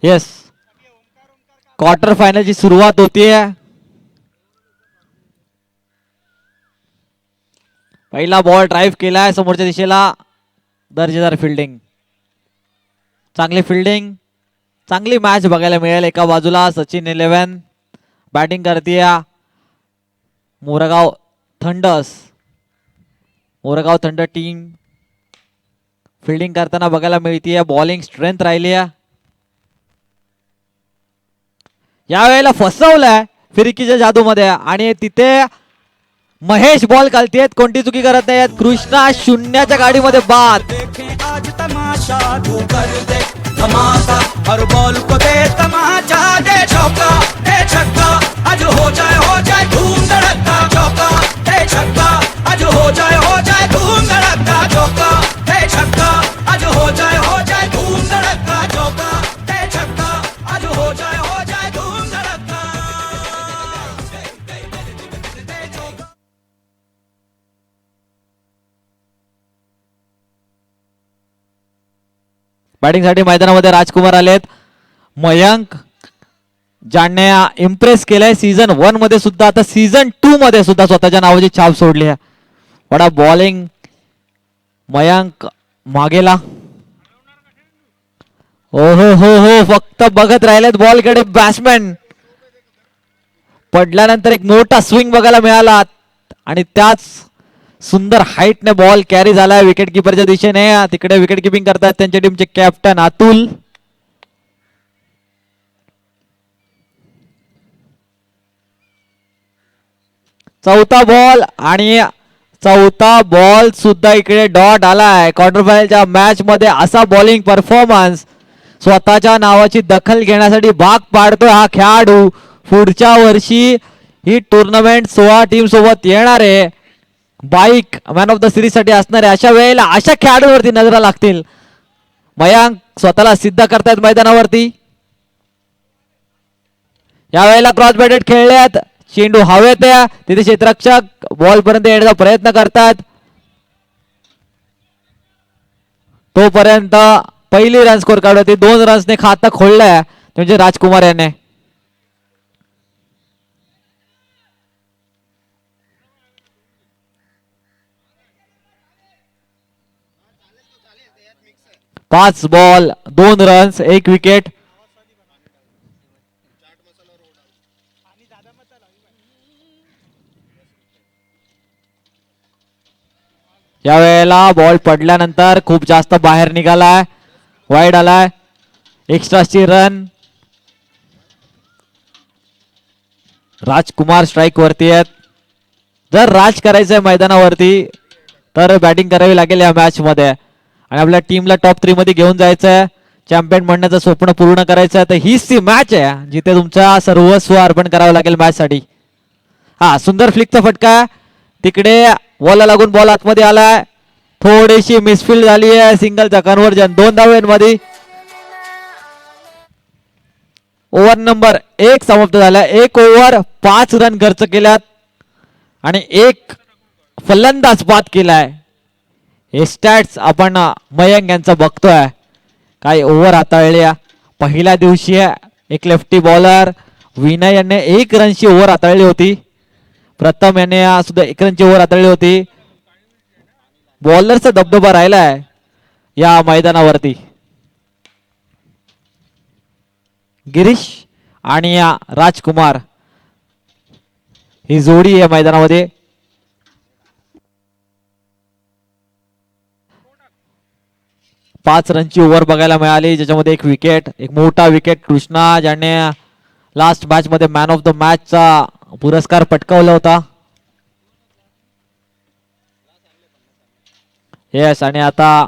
Yes, quarter फायनलची सुरुवात होतीये. पहिला बॉल ड्राईव्ह केलाय समोरच्या दिशेला. दर्जेदार फिल्डिंग, चांगली फिल्डिंग, चांगली मॅच बघायला मिळेल. एका बाजूला सचिन 11 बॅटिंग करते Morgaon thunder's. Morgaon thunder team fielding करताना बघायला मिळते. बॉलिंग स्ट्रेंथ राहिली आहे. यावेळेला फसवलंय फिरकीच्या जादूमध्ये आणि तिथे महेश बॉल घालतेत. कोणती चुकी करत नाहीत. कृष्णा शून्याच्या गाडीमध्ये बाद. आज तमाशा तू कर दे धमाका, हर बॉल को दे तमाचा, दे चौका दे छक्का, आज हो जाए धूम धड़का, चौका दे छक्का, आज हो जाए धूम धड़का, चौका दे छक्का, आज हो जाए धूम धड़का, चौका दे छक्का, आज हो जाए धूम धड़का. बॅटिंग साठी मैदानामध्ये राजकुमार आलेत. मयंक ज्याने इम्प्रेस केलंय सीझन 1 मध्ये सुद्धा, आता सीझन 2 मध्ये सुद्धा स्वतःच्या नावाची छाप सोडली आहे. वडा बॉलिंग मयंक मागेला. हो हो हो हो, फक्त बघत राहिलेत बॉल कडे बॅट्समॅन. पडल्यानंतर एक मोठा स्विंग बघायला मिळाला आणि त्याच सुंदर हाईटने बॉल कॅरी झालाय विकेट किपरच्या दिशेने. तिकडे विकेट किपिंग करतात त्यांच्या टीमचे कॅप्टन अतुल. चौथा बॉल आणि चौथा बॉल सुद्धा इकडे डॉट आलाय. क्वार्टर फायनलच्या मॅच मध्ये असा बॉलिंग परफॉर्मन्स स्वतःच्या नावाची दखल घेण्यासाठी भाग पाडतोय हा खेळाडू. पुढच्या वर्षी ही टुर्नामेंट 16 टीम सोबत येणार आहे. Bike man of the series साठी असणार आहे. अशा वेळेला अशा खेळाडूंवरती नजरा लागतील. मयांक स्वतःला सिद्ध करतायत मैदानावरती. यावेळेला क्रॉस बॅटेड खेळल्यात. चेंडू हवेत आहे. तिथे क्षेत्ररक्षक बॉल पर्यंत येण्याचा प्रयत्न करतात. तोपर्यंत पहिली रन स्कोर काढली. 2 रन्सने खाता खोललाय म्हणजे राजकुमार याने. पाच बॉल 2 रन्स 1 विकेट. यावेळेला बॉल पडल्यानंतर खूप जास्त बाहेर निघालाय, वाईड आलाय. एक्स्ट्राची रन. राजकुमार स्ट्राईक वरती आहेत. जर राज करायचंय मैदानावरती तर बॅटिंग करावी लागेल या मॅच मध्ये आणि आपल्या टीमला टॉप 3 मध्ये घेऊन जायचंय. चॅम्पियन बनण्याचं स्वप्न पूर्ण करायचं आहे. तर हीच ती मॅच आहे जिथे तुमचा सर्वस्व अर्पण करावं लागेल मॅच साठी. हा सुंदर फ्लिकचा फटका. तिकडे बॉलला लागून बॉल आतमध्ये आलाय. थोडीशी मिसफिल्ड झाली आहे. सिंगलचा कन्व्हर्जन 2 धावांमध्ये. ओव्हर नंबर 1 समाप्त झाला. 1 ओव्हर 5 रन खर्च केल्यात आणि 1 फलंदाज बाद केलाय. हे स्टॅट्स आपण मयंक यांचा बघतोय. काय ओव्हर हाताळल्या. पहिल्या दिवशी एक लेफ्टी बॉलर विनय यांनी 1 रनची ओव्हर हाताळली होती. प्रथम याने सुद्धा 1 रनची ओव्हर हाताळली होती. बॉलरचा दबदबा राहिलाय या मैदानावरती. गिरीश आणि राजकुमार ही जोडी या मैदानामध्ये. पाच रनची ओव्हर बघायला मिळाली ज्याच्यामध्ये 1 विकेट. एक मोठा विकेट कृष्णा ज्याने लास्ट मॅच मध्ये मॅन ऑफ द मॅच चा पुरस्कार पटकावला होता. येस आणि आता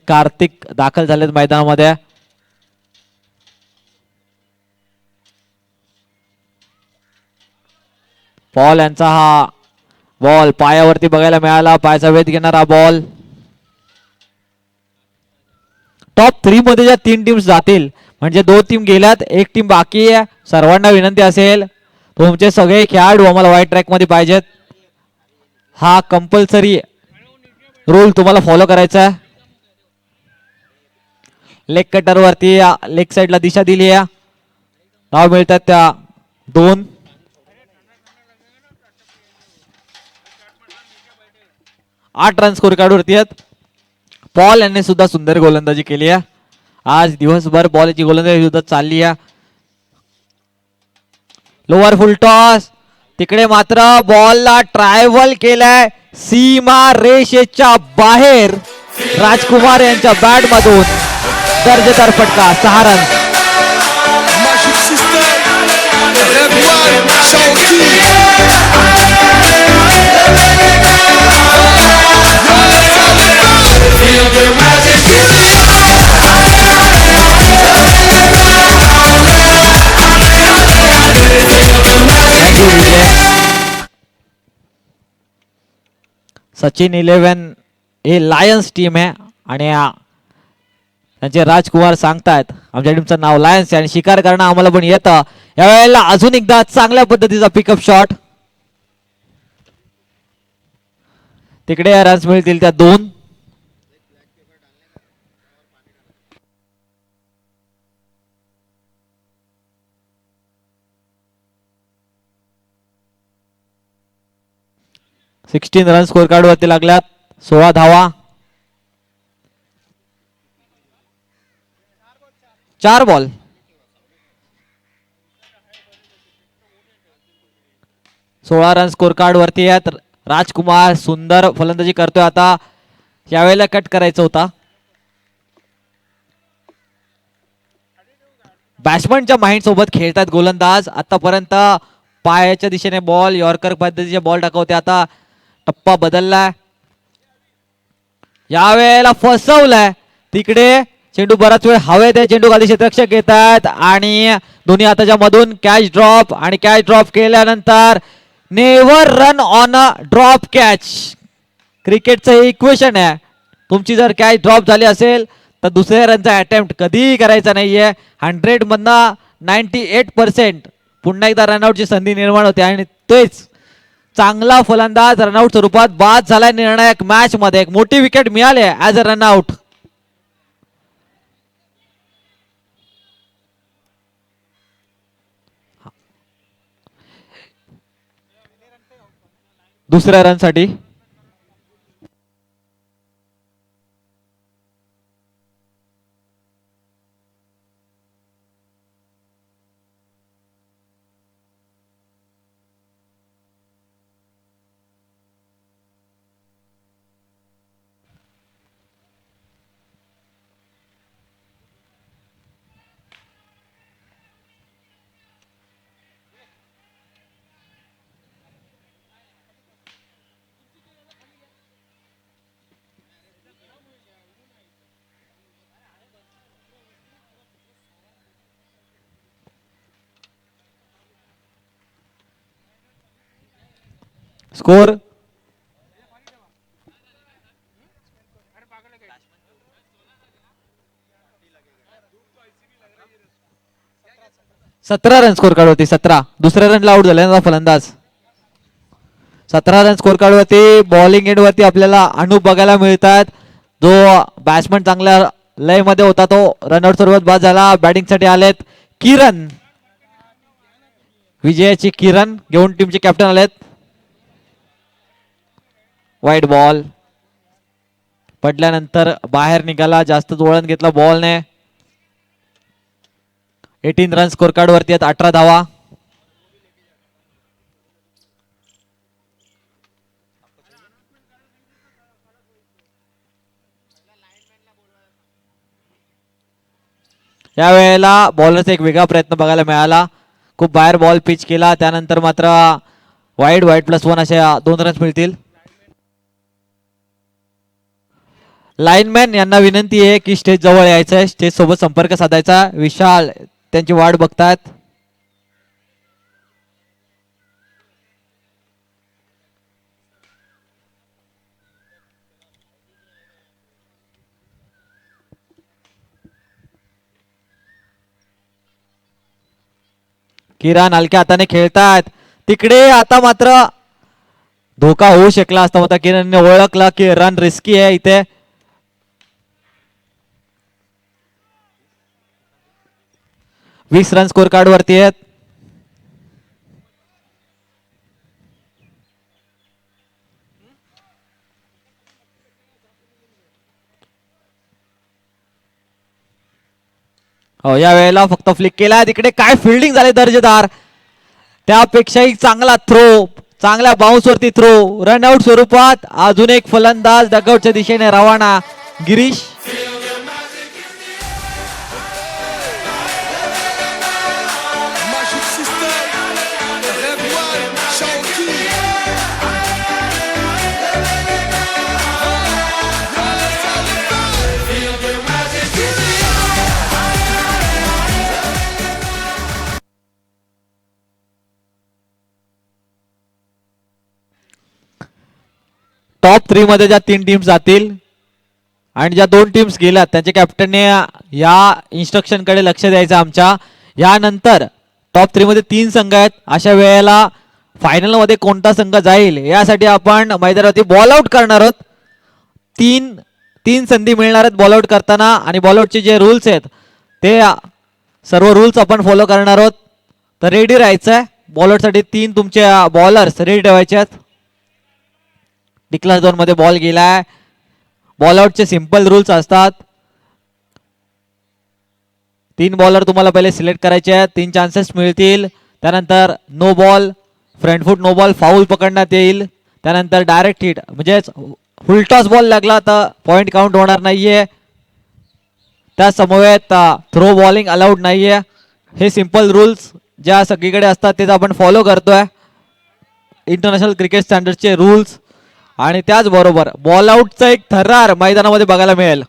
कार्तिक दाखल झालेत मैदानामध्ये. पॉल यांचा हा बॉल पायावरती बघायला मिळाला. पायाचा वेध घेणारा बॉल. टॉप 3 मध्ये ज्या 3 टीम्स जातील म्हणजे 2 टीम गेल्यात, 1 टीम बाकी आहे. सर्वांना विनंती असेल तुमचे सगळे खेळाडू आम्हाला व्हाईट ट्रॅक मध्ये पाहिजेत. हा कंपल्सरी रूल तुम्हाला फॉलो करायचा आहे. लेग कटर वरती लेग साइडला दिशा दिली आहे. धाव मिळतात त्या 2. 8 रन स्कोर कार्ड वरती आहेत. पॉल यांनी सुद्धा सुंदर गोलंदाजी केली आहे. आज दिवसभर बॉलची गोलंदाजी सुद्धा चालली आहे. लोअर फुल टॉस तिकडे मात्र बॉलला ट्रायव्हल केलाय सीमा रेषेच्या बाहेर. राजकुमार यांच्या बॅट मधून दर्जेदार फटका. 6 run. Magic system. Everyone, show Feel the magic. Thank you Vijay. Sachin 11 हे लायन्स टीम आहे आणि त्यांचे राजकुमार सांगतायत आमच्या टीमचं नाव लायन्स आहे आणि शिकार करणं आम्हाला पण येतं. यावेळेला अजून एकदा चांगल्या पद्धतीचा पिकअप शॉट. तिकडे रन्स मिळतील त्या 2. सिक्स्टीन रन स्कोर कार्ड वरती लागल्यात. 16 धावा. 4 बॉल. रन स्कोर कार्ड वरती आहेत. राजकुमार सुंदर फलंदाजी करतोय आता. यावेळेला कट करायचा होता. बॅट्समनच्या माइंड सोबत खेळतात गोलंदाज. आतापर्यंत पायाच्या दिशेने बॉल यॉर्कर पद्धतीचे बॉल टाकवते. आता टप्पा बदललाय. यावेळेला फसवलाय. तिकडे चेंडू बराच वेळ हवेत आहे. चेंडू खाली क्षेत्ररक्षक येतात आणि दोन्ही हाताच्या मधून कॅच ड्रॉप आणि कॅच ड्रॉप केल्यानंतर never run on a drop catch. क्रिकेटचं हे इक्वेशन आहे. तुमची जर कॅच ड्रॉप झाली असेल तर दुसऱ्या रनचा अटेम्प्ट कधीही करायचा नाहीये. 100 मधनं 98% पुन्हा एकदा रनआउटची संधी निर्माण होते आणि तेच चांगला फलंदाज रनआउट स्वरूपात बाद झालाय. निर्णायक मॅच मध्ये एक मोठी विकेट मिळाली ऍज अ रनआउट. दुसऱ्या रन साठी स्कोर 17 रन स्कोर कार्ड होती. 17. दुसऱ्या रनला आउट झाला फलंदाज. 17 रन स्कोर कार्ड वरती. बॉलिंग एंड वरती आपल्याला अनूप बघायला मिळतात. जो बॅट्समन चांगल्या लय मध्ये होता तो रनआउट स्वरूपात बाद झाला. बॅटिंग साठी आलेत किरण. विजयाची किरण घेऊन टीमचे कॅप्टन आलेत. वाईट बॉल पडल्यानंतर बाहेर निघाला. जास्त वळण घेतला बॉलने. 18 रन स्कोर कार्ड वरती आहेत. 18 धावा. यावेळेला बॉलरचा एक वेगळा प्रयत्न बघायला मिळाला. खूप बाहेर बॉल पिच केला. त्यानंतर मात्र वाईड +1 असे 2 रन्स मिळतील. लाईनमॅन यांना विनंती आहे की स्टेज जवळ यायचं आहे. स्टेज सोबत संपर्क साधायचा. विशाल त्यांची वाट बघतात. किरण हलक्या हाताने खेळतात. तिकडे आता मात्र धोका होऊ शकला असता होता. किरणने ओळखला की रन रिस्की आहे इथे. 20 रन स्कोर कार्ड वरती आहेत. हो या वेळेला फक्त फ्लिक केला. तिकडे काय फिल्डिंग झाले दर्जेदार. त्यापेक्षाही चांगला थ्रो, चांगल्या बाउन्स वरती थ्रो, रनआउट स्वरूपात अजून एक फलंदाज डगआउटच्या दिशेने रवाना. Girish Magic System, Red One, Shaoki. Top 3 मध्ये ज्या 3 टीम्स जातील आणि ज्या 2 टीम्स गेल्यात त्यांच्या कॅप्टनने या इन्स्ट्रक्शन कडे लक्ष द्यायचं आमच्या. यानंतर टॉप 3 मध्ये 3 संघ आहेत. अशा वेळेला फायनल मध्ये कोणता संघ जाईल यासाठी आपण मैदानावरती बॉल आउट करणार आहोत. तीन संधी मिळणार आहेत बॉल आउट करताना आणि बॉल आउटचे जे रूल्स आहेत ते सर्व रूल्स आपण फॉलो करणार आहोत. तर रेडी राहायचं आहे. बॉल आउटसाठी 3 तुमचे बॉलर्स रेडी ठेवायचे आहेत. डिक्लास झोन मध्ये बॉल गेलाय. बॉल आउटचे सिंपल रूल्स असतात. 3 बॉलर तुम्हाला पहिले सिलेक्ट करायचे आहेत. 3 चान्सेस मिळतील. त्यानंतर no ball, front foot no ball, foul पकडण्यात येईल. त्यानंतर डायरेक्ट हिट म्हणजे फुल टॉस बॉल लागला तर पॉइंट काउंट होणार नाहीये. त्या समवेत थ्रो बॉलिंग अलाउड नाहीये. हे सिंपल रूल्स ज्या सगळीकडे असतात तेच आपण फॉलो करतोय. इंटरनॅशनल क्रिकेट स्टँडर्डचे रूल्स. आणि त्याचबरोबर बॉल आउटचा एक थरार मैदानामध्ये बघायला मिळेल.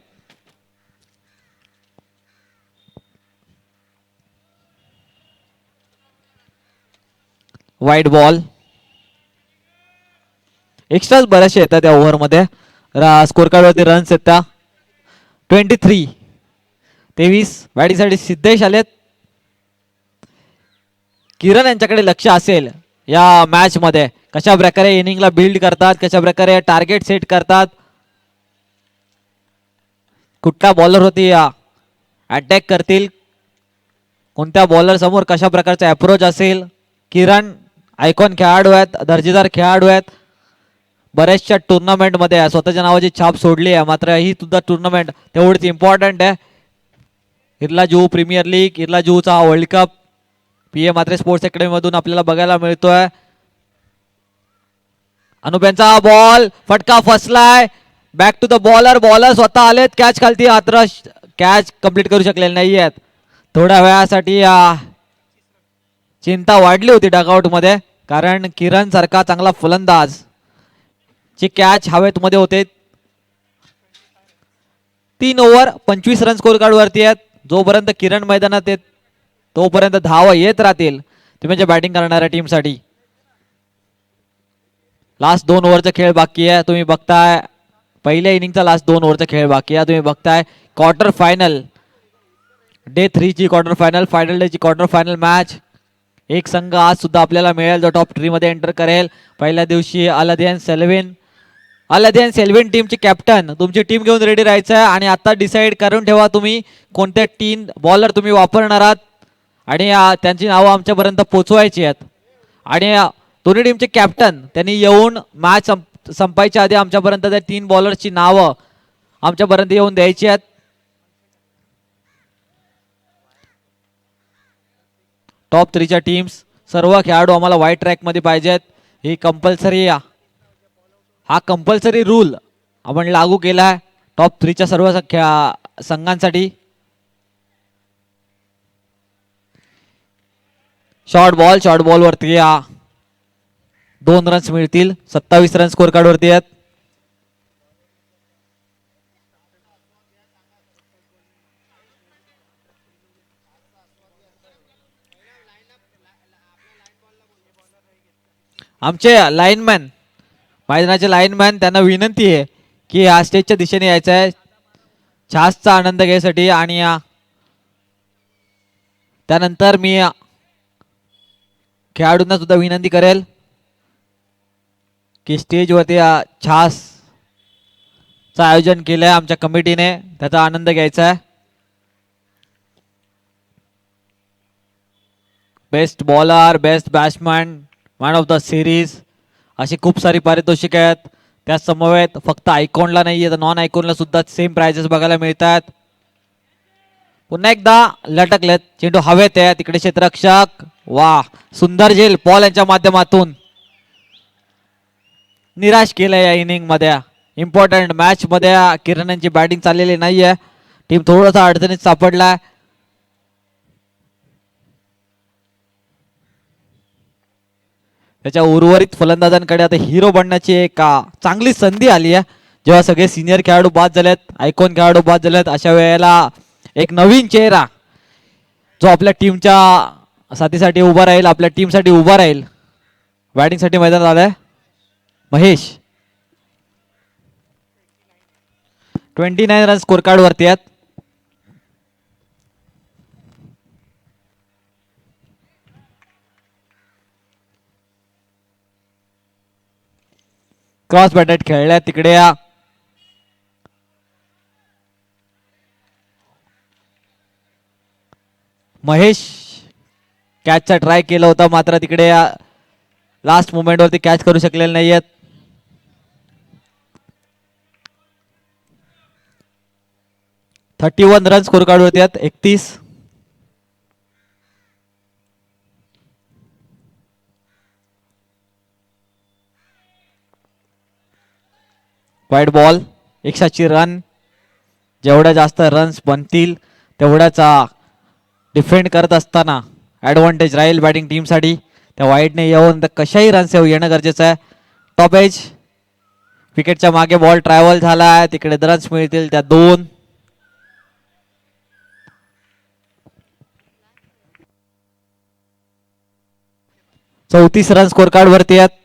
वाईट बॉल. एक्स्ट्राच बरेचसे येतात त्या ओव्हरमध्ये. स्कोर कार्डवरती रन्स येतात. 23 बॅटिंगसाठी सिद्धेश आलेत. किरण यांच्याकडे लक्ष असेल या मॅच मध्ये. कशा प्रकारे इनिंगला बिल्ड करतात, कशा प्रकारे टार्गेट सेट करतात, कुठल्या बॉलर होती अटॅक करतील, कोणत्या बॉलर समोर कशा प्रकारचा अप्रोच असेल. किरण आयकॉन खेळाडू आहेत, दर्जेदार खेळाडू आहेत. बऱ्याचशा टुर्नामेंट मध्ये स्वतःच्या नावाची छाप सोडली आहे. मात्र ही सुद्धा टुर्नामेंट तेवढीच इम्पॉर्टंट आहे. इर्ला जुहू प्रीमियर लीग, इर्ला जुहूचा हा world cup PM Matre sports academy मधून आपल्याला बघायला मिळतोय. अनुपेंचा बॉल फटका फसलाय. Back to the bowler. Bowler स्वतः आलेत. कॅच खालती मात्र कॅच कंप्लीट करू शकलेले नाही आहेत. थोड्या वेळासाठी चिंता वाढली होती डगआउट मध्ये. कारण किरण सारखा चांगला फलंदाज ची कॅच हवेत मध्ये होते. 3 ओव्हर 25 रन स्कोर कार्ड वरती आहेत. जोपर्यंत किरण मैदानात येत तोपर्यंत धावा येत राहतील तुम्ही म्हणजे बॅटिंग करणाऱ्या टीम साठी. लास्ट 2 ओव्हरचा खेळ बाकी आहे. तुम्ही बघताय पहिल्या इनिंगचा लास्ट 2 ओव्हरचा खेळ बाकी आहे. तुम्ही बघताय क्वार्टर फायनल डे 3 ची क्वार्टर फायनल, फायनल डे ची क्वार्टर फायनल मॅच. एक संघ आज सुद्धा आपल्याला मिळेल जो टॉप 3 मध्ये एंटर करेल. पहिल्या दिवशी अलादियन सेल्विन टीमचे कॅप्टन. तुमची टीम घेऊन रेडी राहायचं आहे आणि आता डिसाईड करून ठेवा तुम्ही कोणत्या 3 बॉलर तुम्ही वापरणार आहात आणि त्यांची नावं आमच्यापर्यंत पोचवायची आहेत. आणि दोन्ही टीमचे कॅप्टन त्यांनी येऊन मॅच संपायच्या आधी आमच्यापर्यंत त्या 3 बॉलरची नावं आमच्यापर्यंत येऊन द्यायची आहेत. टॉप 3 च्या टीम्स सर्व खेळाडू आम्हाला व्हाईट ट्रॅक मध्ये पाहिजेत. ही कंपल्सरी हा कंपल्सरी रूल आपण लागू केला आहे टॉप 3 च्या सर्व संघांसाठी. शॉर्ट बॉल वरती 2 रन्स मिळतील. 27 रन स्कोर कार्ड वरती आहेत. आमचे लाईनमॅन मैदानाचे लाईनमॅन त्यांना विनंती आहे की या स्टेजच्या दिशेने यायचं आहे छासचा आनंद घ्यायसाठी. आणि त्यानंतर मी खेळाडूंना सुद्धा विनंती करेल की स्टेजवरती छासचं आयोजन केलंय आमच्या कमिटीने, त्याचा आनंद घ्यायचा आहे. Best bowler, best batsman, man of the series अशी खूप सारी पारितोषिक आहेत. त्या समवेत फक्त आयकॉनला नाहीये तर नॉन आयकॉनला सुद्धा सेम प्राइजेस बघायला मिळतात. पुन्हा एकदा लटकलेत, चेंडू हवेत आहे, तिकडे क्षेत्ररक्षक, वा सुंदर झेल पॉल यांच्या माध्यमातून निराश केलं या इनिंग मध्ये. इम्पॉर्टंट मॅच मध्ये किरण यांची बॅटिंग चाललेली नाहीये, टीम थोडासा अडचणीत सापडलाय. त्याच्या उर्वरित फलंदाजांकडे आता हिरो बनण्याची एक चांगली संधी आली आहे. जेव्हा सगळे सिनियर खेळाडू बाद झालेत, आयकॉन खेळाडू बाद झालेत, अशा वेळेला एक नवीन चेहरा जो आपल्या टीमच्या साथीसाठी उभा राहील, आपल्या टीमसाठी उभा राहील. बॅटिंगसाठी मैदानात आलाय महेश. 29 रन स्कोर कार्ड वरती आहेत. क्रॉस बॅटेड खेळल्या तिकडे महेश कॅचचा ट्राय केला होता, मात्र तिकडे लास्ट मोमेंट वरती कॅच करू शकलेले नाहीयेत. थर्टी 31 रन स्कोर कार्ड वरती आहेत. 31 वाईड बॉल. 180 रन. जेवढ्या जास्त रन्स बनतील तेवढ्याच डिफेंड करत असताना ऍडव्हान्टेज राहील बॅटिंग टीम साठी. त्या वाईडने येऊन कशाही रन्स येणं गरजेचं आहे. टॉप एज विकेटच्या मागे बॉल ट्रॅव्हल झालाय, तिकडे रन्स मिळतील त्या 2. चौतीस रन स्कोर कार्ड वरती आहेत.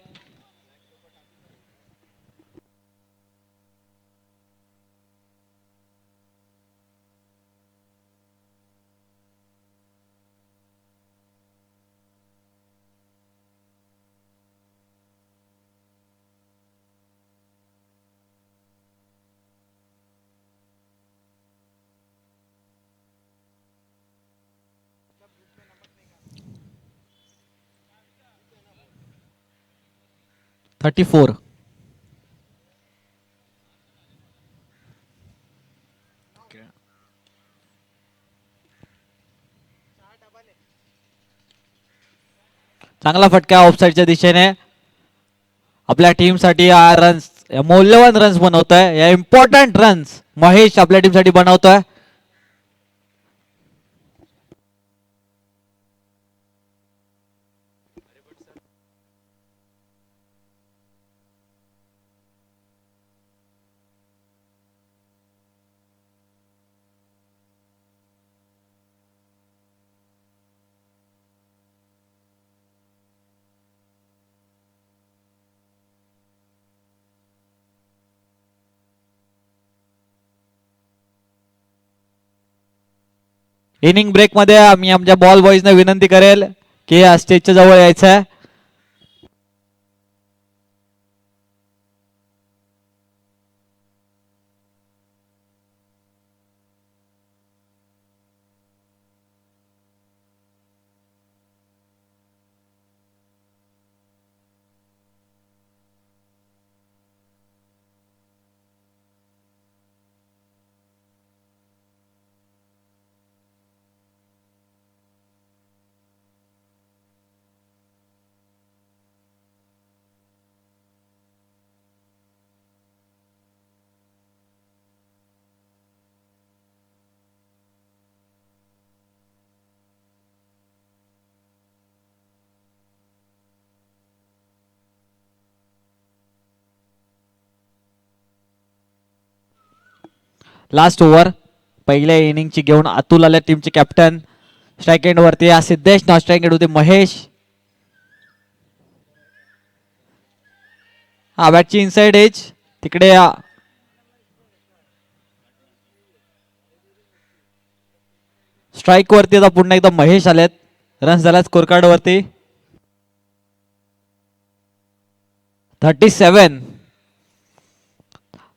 थर्टी 34 चांगला फटका ऑफसाईडच्या दिशेने. आपल्या टीमसाठी रन्स, मौल्यवान रन्स बनवतोय, या इम्पॉर्टंट रन्स महेश आपल्या टीमसाठी बनवतोय. इनिंग ब्रेक मध्ये आम्ही आमच्या बॉल बॉईजना विनंती करेल की स्टेजच्या जवळ यायचं आहे. लास्ट ओव्हर पहिल्या इनिंगची घेऊन अतुल आल्या टीमचे कॅप्टन. स्ट्राईक एंड वरती सिद्धेश, नॉन स्ट्राईक एंड होते महेश. हा बॅटची इनसाइड एज तिकडे स्ट्राईक वरती आता पुन्हा एकदा महेश आलेत. रन्स झाला स्कोर कार्ड वरती 37.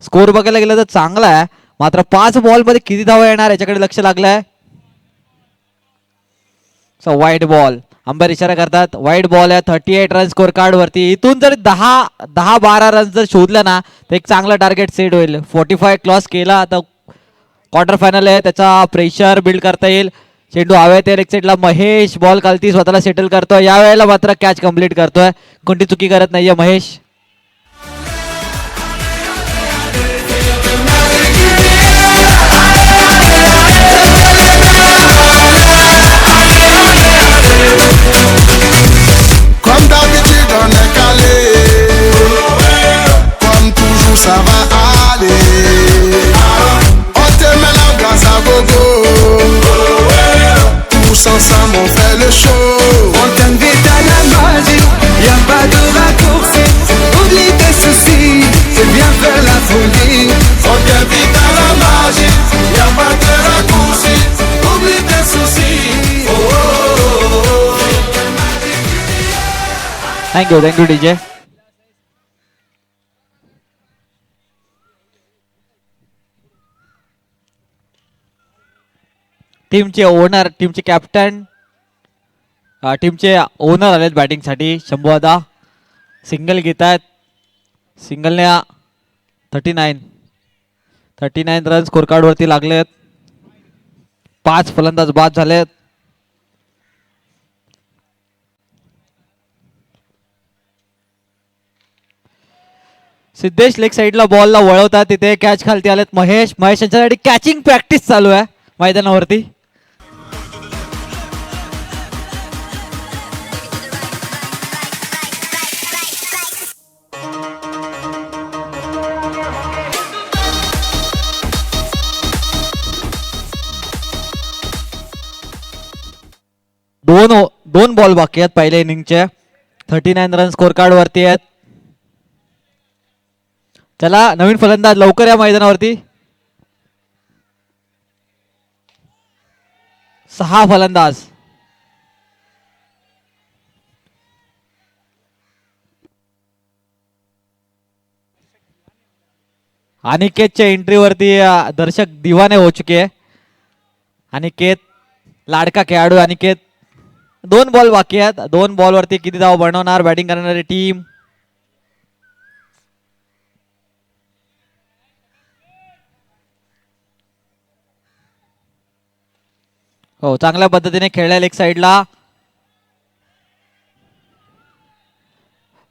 स्कोर बघायला गेलं तर चांगला आहे, मात्र 5 बॉल मध्ये किती धावा येणार याच्याकडे लक्ष लागलंय. वाईट बॉल अंबार इशारा करतात वाईट बॉल आहे. 38 रन स्कोर कार्ड वरती. इथून जर 10-12 रन जर शोधलं ना तर एक चांगला टार्गेट सेट होईल. 45 क्रॉस केला तर क्वार्टर फायनल आहे, त्याचा प्रेशर बिल्ड करता येईल. चेंडू हवेत लेग साईडला. महेश बॉल खालती स्वतःला सेटल करतोय. यावेळेला मात्र कॅच कंप्लीट करतोय. कोणती चुकी करत नाहीये Mahesh. Comme d'habitude on est calé, comme toujours ça va aller. On te met la glace à gogo, tous ensemble on fait le show. On t'invite à la magie, y a pas de raccourci. Oublie tes soucis, c'est bien faire la folie. On t'invite à la magie, y a pas de raccourci. Oublie tes soucis. Oh, oh, oh, oh. Thank you DJ. टीमचे owner, टीमचे captain, टीमचे owner आलेत बॅटिंगसाठी. शंभू दादा single घेत आहेत. सिंगलने 39 run score card वरती लागलेत. 5 फलंदाज बाद झालेत. सिद्धेश लेग साईडला बॉलला वळवतात. तिथे कॅच खालती आलेत महेश. महेश यांच्यासाठी कॅचिंग प्रॅक्टिस चालू आहे मैदानावरती. दोन बॉल बाकी आहेत पहिल्या इनिंगचे. 39 रन स्कोर कार्ड वरती आहेत. चला नवीन फलंदाज लवकर या मैदानावरती. 6 फलंदाज. अनिकेतच्या एंट्रीवरती दर्शक दिवाने हो चुके आहे. अनिकेत लाडका खेळाडू अनिकेत. 2 बॉल बाकी आहेत. 2 बॉल वरती किती धाव बनवणार बॅटिंग करणारी टीम. हो चांगल्या पद्धतीने खेळल्या लेग साईडला.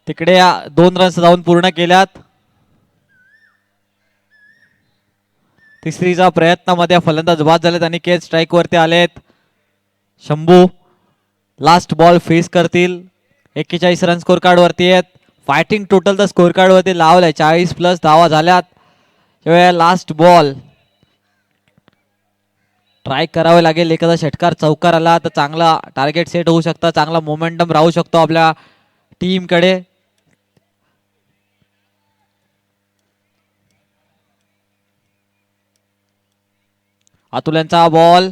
तिकडे 2 रन्स जाऊन पूर्ण केल्यात. तिसरीचा प्रयत्नामध्ये फलंदाज बाद झालेत. अनिकेत स्ट्राईक वरती आलेत. शंभू लास्ट बॉल फेस करतील. 41 रन स्कोर कार्ड वरती आहेत. फायटिंग टोटल तर स्कोर कार्ड वरती लावलाय. 40+ धावा झाल्यात. त्यावेळेला लास्ट बॉल ट्राय करावे लागेल. एखादा षटकार चौकार आला तर चांगला टार्गेट सेट होऊ शकतं. चांगला मोमेंटम राहू शकतो आपल्या टीमकडे. अतुल यांचा बॉल.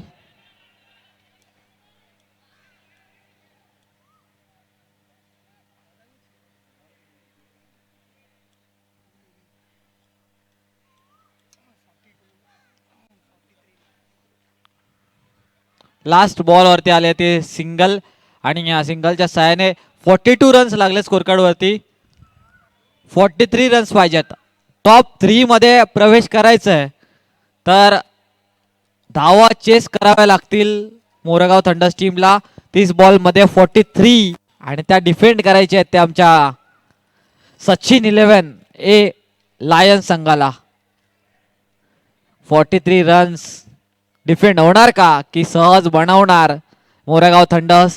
लास्ट बॉल वरती आले ते सिंगल. आणि या सिंगलच्या साहाय्याने 42 रन्स लागले स्कोर कार्ड वरती. 43 रन्स पाहिजेत. टॉप 3 मध्ये प्रवेश करायचं आहे तर धावा चेस कराव्या लागतील मोरगाव थंडर्स टीमला. 30 बॉल मध्ये 43 आणि त्या डिफेंड करायचे आहेत ते आमच्या सचिन 11 ए लायन्स संघाला. 43 रन्स डिफेंड होणार का की सहज बनवणार मोरगाव थंडर्स.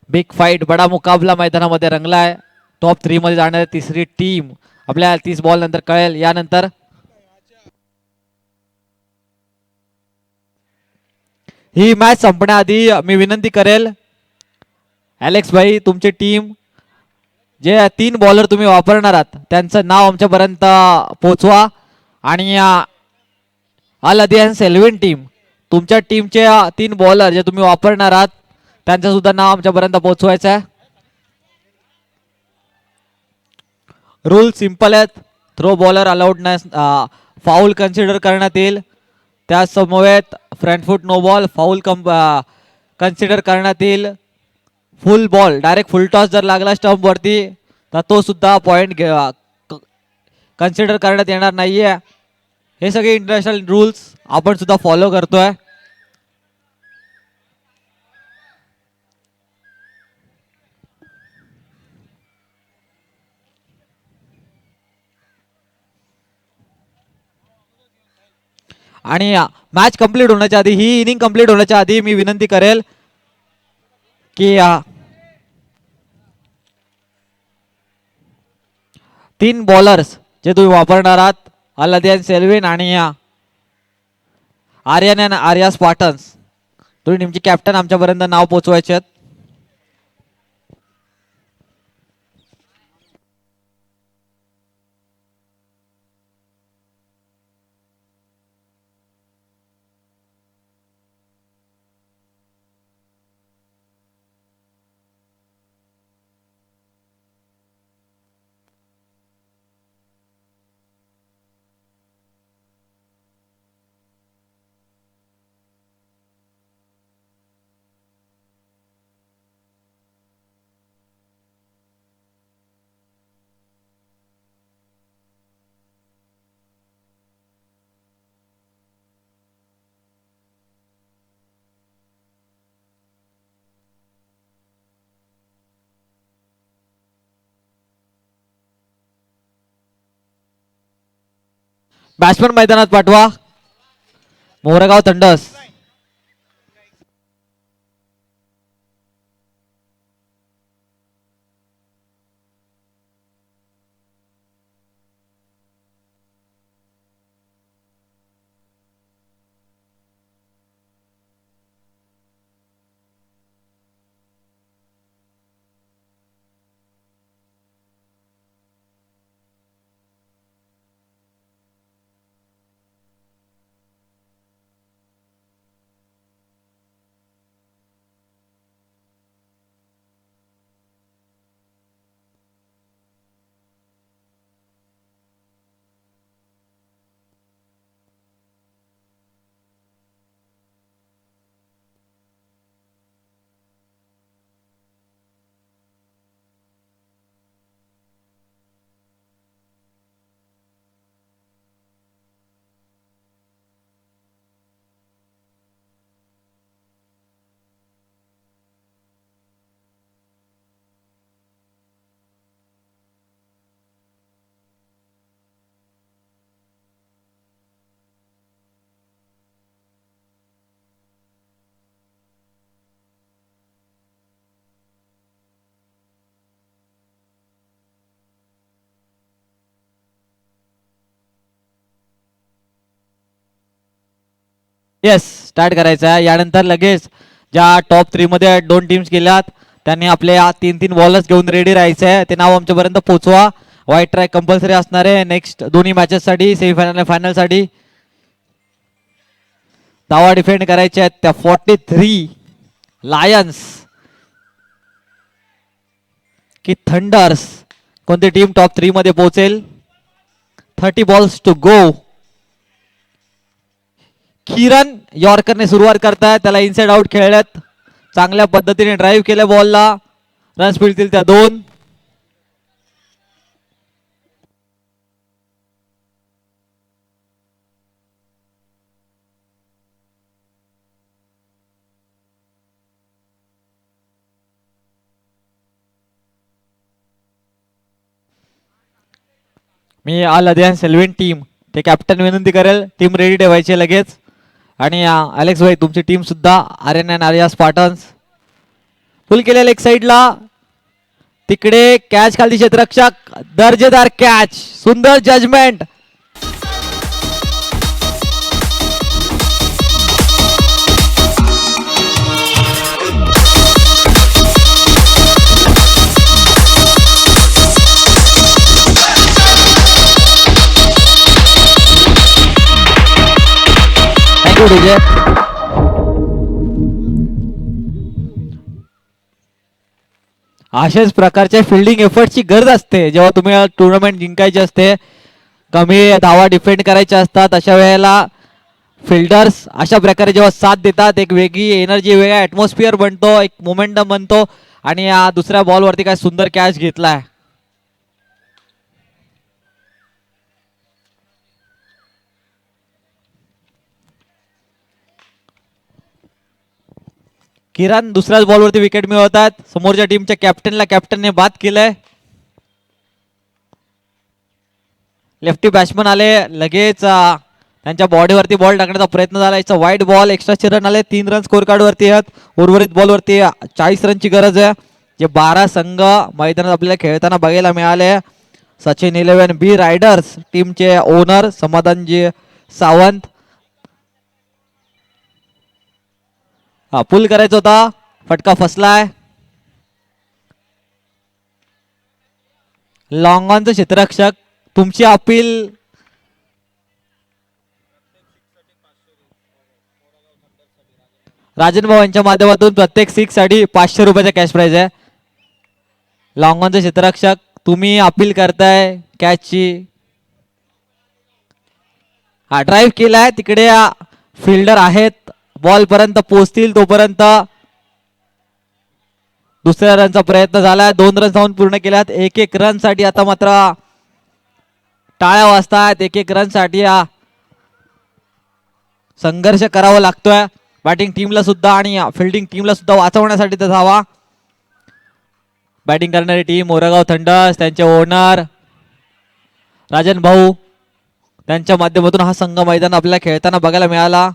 बिग फाईट बडा मुकाबला मैदानामध्ये रंगलाय. टॉप 3 मध्ये जाणारी तिसरी टीम आपल्याला 30 बॉल नंतर कळेल. यानंतर ही मॅच संपण्याआधी मी विनंती करेल ॲलेक्स भाई तुमची टीम जे 3 बॉलर तुम्ही वापरणार आहात त्यांचं नाव आमच्यापर्यंत पोहोचवा. आणि अल अदियान सेल्विन टीम तुमच्या टीमचे 3 बॉलर जे तुम्ही वापरणार आहात त्यांचं सुद्धा नाव आमच्यापर्यंत पोहोचवायचं आहे. रूल सिंपल आहेत. थ्रो बॉलर अलाउड नाही. फाऊल कन्सिडर करण्यात येईल. त्या समवेत फ्रंट फूट नो बॉल फाऊल कन्सिडर करण्यात येईल. फुल बॉल डायरेक्ट फुल टॉस जर लागला स्टंप वरती तर तो सुद्धा पॉइंट कन्सिडर करण्यात येणार नाहीये. हे सगळे इंटरनॅशनल रूल्स आपण सुद्धा फॉलो करतोय. आणि मॅच कंप्लीट होण्याच्या आधी ही इनिंग कंप्लीट होण्याच्या आधी मी विनंती करेल की 3 बॉलर्स जे तुम्ही वापरणार आहात अलादियान सेल्विन आणि आर्यन अँड आर्या स्पार्टन्स तुम्ही टीमचे कॅप्टन आमच्यापर्यंत नाव पोहोचवायचे आहेत. बॅट्समन मैदानात पाठवा. मोरगाव थंडर्स. येस स्टार्ट करायचं आहे. यानंतर लगेच ज्या टॉप 3 मध्ये 2 टीम्स गेल्यात त्यांनी आपले 3-3 बॉलर्स घेऊन रेडी राहायचं आहे. ते नाव आमच्यापर्यंत पोहोचवा. व्हाईट ट्रॅक कंपल्सरी असणार आहे नेक्स्ट दोन्ही मॅचेस साठी, सेमीफायनल आणि फायनल साठी. धावा डिफेंड करायचे आहेत त्या 43 लायन्स की थंडर्स. कोणती टीम टॉप 3 मध्ये पोहोचेल. 30 बॉल्स टू गो. किरण यॉर्करने सुरुवात करताय. त्याला इनसाइड आउट खेळल्यात. चांगल्या पद्धतीने ड्राईव्ह केल्या बॉलला. रन्स मिळतील त्या 2. मी अलादियान सेल्विन टीम ते कॅप्टन विनंती करेल टीम रेडी ठेवायची लगेच. आणि अलेक्स भाई तुमची टीम सुद्धा Aryan and Arya Spartans full केलेलं एक साइडला. तिकडे कॅच खाली क्षेत्ररक्षक दर्जेदार कॅच. सुंदर जजमेंट. Thank you DJ. अशाच प्रकारच्या फिल्डिंग एफर्टची गरज असते जेव्हा तुम्ही टुर्नामेंट जिंकायची असते. कमी धावा डिफेंड करायच्या असतात. अशा वेळेला फिल्डर्स अशा प्रकारे जेव्हा साथ देतात एक वेगळी एनर्जी वेगळा ॲटमॉस्फिअर बनतो एक मोमेंटम बनतो आणि या दुसऱ्या बॉलवरती काय सुंदर कॅच घेतलाय. किरण दुसऱ्याच बॉलवरती विकेट मिळवतात. समोरच्या टीमच्या कॅप्टनने बाद केलंय. लेफ्टी बॅट्समन आले लगेच त्यांच्या बॉडीवरती बॉल टाकण्याचा प्रयत्न झाला. याचा वाईट बॉल एक्स्ट्राचे रन आले. 3 रन स्कोर कार्ड वरती आहेत. उर्वरित बॉलवरती 40 रनची गरज आहे. जे 12 संघ मैदानात आपल्याला खेळताना बघायला मिळाले. सचिन 11 बी रायडर्स टीमचे ओनर समाधानजी सावंत. पुल करायचा होता फटका फसलाय. लॉंग ऑनचं क्षेत्ररक्षक तुमची अपील. राजन भाऊ यांच्या माध्यमातून प्रत्येक 6 साठी 500 रुपयाचा कॅश प्राइज आहे. लॉंग ऑनचे क्षेत्ररक्षक तुम्ही अपील करताय कॅचची. हा ड्राईव्ह केलाय तिकडे फिल्डर आहेत बॉल पर्यंत पोहोचतील तोपर्यंत दुसऱ्या रनचा प्रयत्न झाला. 2 रन जाऊन पूर्ण केल्यात. 1-1 रन साठी आता मात्र टाळ्या वाजतायत. 1-1 रन साठी संघर्ष करावा लागतोय बॅटिंग टीमला सुद्धा आणि फिल्डिंग टीमला सुद्धा वाचवण्यासाठी तर धावा. बॅटिंग करणारी टीम मोरगाव थंडर्स त्यांचे ओनर राजन भाऊ त्यांच्या माध्यमातून हा संघ मैदान आपल्याला खेळताना बघायला मिळाला.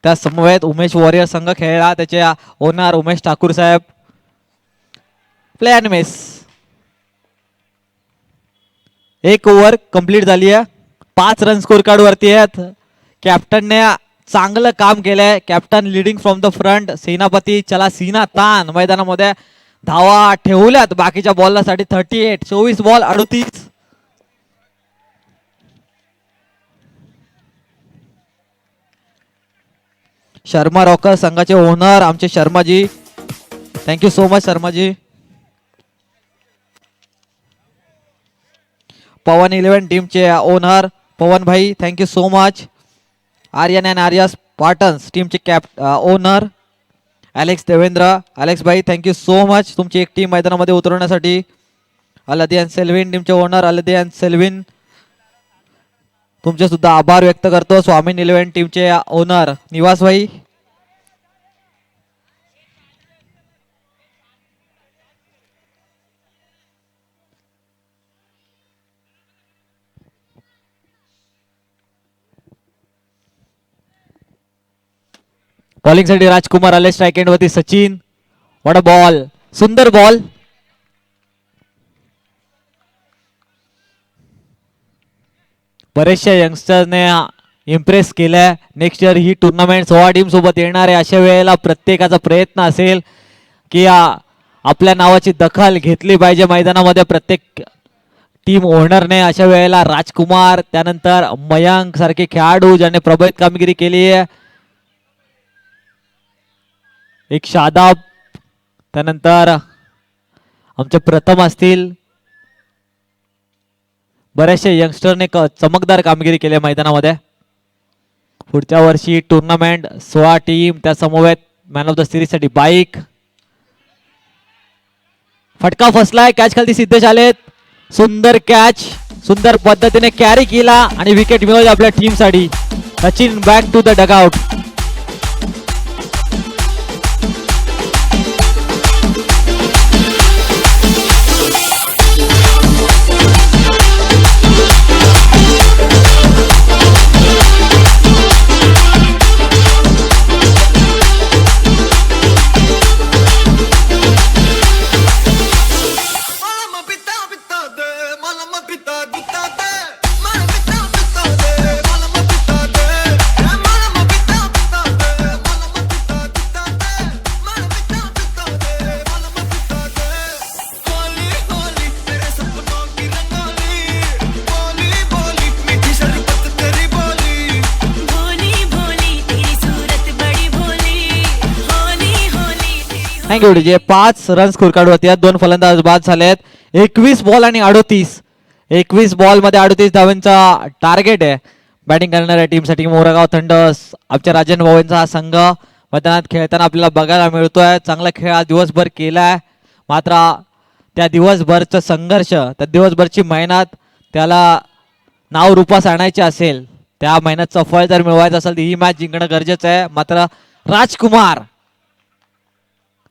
त्या समवेत उमेश वॉरियर संघ खेळला. त्याचे ओनर उमेश ठाकूर साहेब. Play and miss. 1 over complete झाली आहे. 5 रन स्कोर कार्ड वरती आहेत. कॅप्टनने चांगलं काम केलंय. Captain leading from the front. सेनापती चला सीना तान मैदानामध्ये धावा ठेवल्यात बाकीच्या बॉलला साठी 38. 24 बॉल 38. शर्मा रॉकर संघाचे ओनर आमचे Sharmaji. Thank you so much Sharmaji. पवन 11 टीमचे ओनर पवन भाई thank you so much. Aryan and Arya Spartans टीमचे ओनर अलेक्स देवेंद्र. अलेक्स भाई थँक्यू सो मच तुमची एक टीम मैदानामध्ये उतरवण्यासाठी. अलदियान सेल्विन टीमचे ओनर अलदियान सेल्विन तुमचे सुद्धा आभार व्यक्त करतो. स्वामी 11 टीमचे ओनर निवास भाई. बॉलिंग साठी राजकुमार आले. स्ट्राइक एंड वरती सचिन. What a ball. सुंदर बॉल. बरेचशा यंगस्टरने इम्प्रेस केलंय. नेक्स्ट इयर ही टुर्नामेंट 16 टीम सोबत येणार आहे. अशा वेळेला प्रत्येकाचा प्रयत्न असेल की आपल्या नावाची दखल घेतली पाहिजे मैदानामध्ये प्रत्येक टीम ओनरने. अशा वेळेला राजकुमार त्यानंतर मयांक सारखे खेळाडू ज्याने प्रभावित कामगिरी केली आहे. एक शादाब त्यानंतर आमचे प्रथम असतील. बरेचसे यंगस्टरने चमकदार कामगिरी केली मैदानामध्ये. पुढच्या वर्षी टुर्नामेंट 16 टीम त्या समवेत मॅन ऑफ द सिरीज साठी बाईक. फटका फसलाय. कॅच खाली सिद्धेश आलेत. सुंदर कॅच सुंदर पद्धतीने कॅरी केला आणि विकेट मिळवली आपल्या टीम साठी. Sachin back to the dugout. Thank you DJ. 5 run score card वरती आहेत. 2 फलंदाज बाद झालेत. 21 बॉल आणि 38. 21 बॉल मध्ये 38 धावांचा टार्गेट आहे बॅटिंग करणाऱ्या टीमसाठी मोरगाव थंडर्स. आमच्या राजन भाऊंचा हा संघ मैदानात खेळताना आपल्याला बघायला मिळतोय. चांगला खेळ आज दिवसभर केलाय, मात्र त्या दिवसभरचं संघर्ष, त्या दिवसभरची मेहनत त्याला नाव रूपास आणायचे असेल, त्या मेहनतचं फळ जर मिळवायचं असेल तर ही मॅच जिंकणं गरजेचं आहे. मात्र राजकुमार